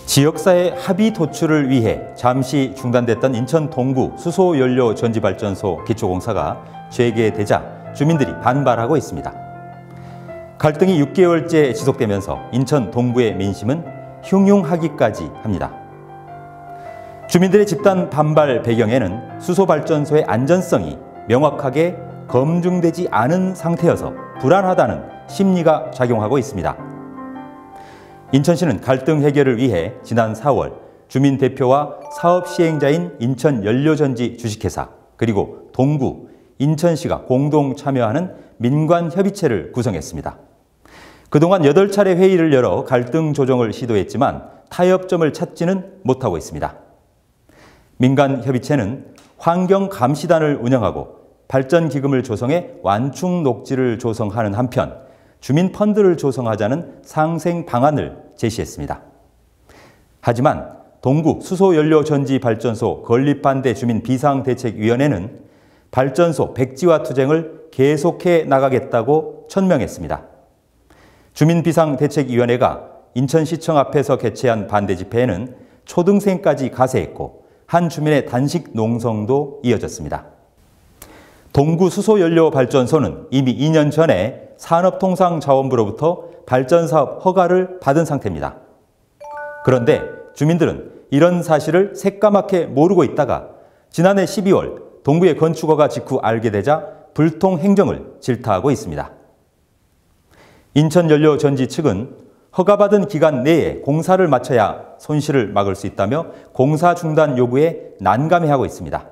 지역사회 합의 도출을 위해 잠시 중단됐던 인천 동구 수소연료전지발전소 기초공사가 재개되자 주민들이 반발하고 있습니다. 갈등이 6개월째 지속되면서 인천 동구의 민심은 흉흉하기까지 합니다. 주민들의 집단 반발 배경에는 수소발전소의 안전성이 명확하게 검증되지 않은 상태여서 불안하다는 심리가 작용하고 있습니다. 인천시는 갈등 해결을 위해 지난 4월 주민 대표와 사업 시행자인 인천연료전지 주식회사 그리고 동구, 인천시가 공동 참여하는 민관협의체를 구성했습니다. 그동안 8차례 회의를 열어 갈등 조정을 시도했지만 타협점을 찾지는 못하고 있습니다. 민관협의체는 환경감시단을 운영하고 발전기금을 조성해 완충 녹지를 조성하는 한편 주민 펀드를 조성하자는 상생 방안을 제시했습니다. 하지만 동구 수소연료전지발전소 건립반대 주민 비상대책위원회는 발전소 백지화 투쟁을 계속해 나가겠다고 천명했습니다. 주민비상대책위원회가 인천시청 앞에서 개최한 반대 집회에는 초등생까지 가세했고 한 주민의 단식 농성도 이어졌습니다. 동구 수소연료발전소는 이미 2년 전에 산업통상자원부로부터 발전사업 허가를 받은 상태입니다. 그런데 주민들은 이런 사실을 새까맣게 모르고 있다가 지난해 12월 동구의 건축허가 직후 알게 되자 불통 행정을 질타하고 있습니다. 인천연료전지 측은 허가받은 기간 내에 공사를 마쳐야 손실을 막을 수 있다며 공사 중단 요구에 난감해하고 있습니다.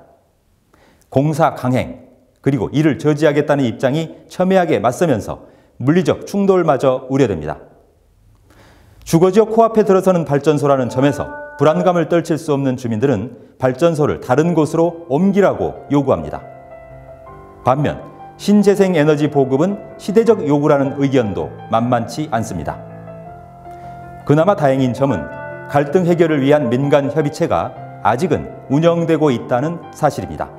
공사 강행, 그리고 이를 저지하겠다는 입장이 첨예하게 맞서면서 물리적 충돌마저 우려됩니다. 주거지역 코앞에 들어서는 발전소라는 점에서 불안감을 떨칠 수 없는 주민들은 발전소를 다른 곳으로 옮기라고 요구합니다. 반면 신재생에너지 보급은 시대적 요구라는 의견도 만만치 않습니다. 그나마 다행인 점은 갈등 해결을 위한 민간협의체가 아직은 운영되고 있다는 사실입니다.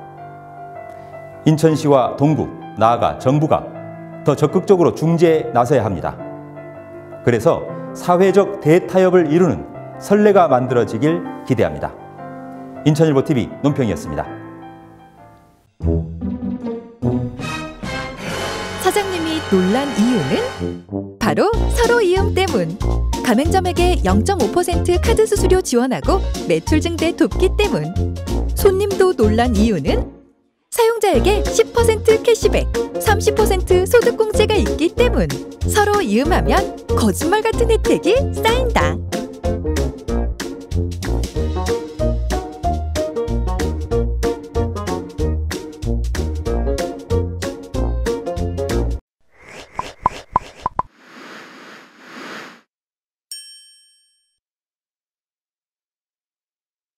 인천시와 동구, 나아가 정부가 더 적극적으로 중재에 나서야 합니다. 그래서 사회적 대타협을 이루는 선례가 만들어지길 기대합니다. 인천일보TV 논평이었습니다. 사장님이 놀란 이유는 바로 서로 이음 때문. 가맹점에게 0.5% 카드 수수료 지원하고 매출 증대 돕기 때문. 손님도 놀란 이유는 사용자에게 10% 캐시백, 30% 소득공제가 있기 때문. 서로 이음하면 거짓말 같은 혜택이 쌓인다.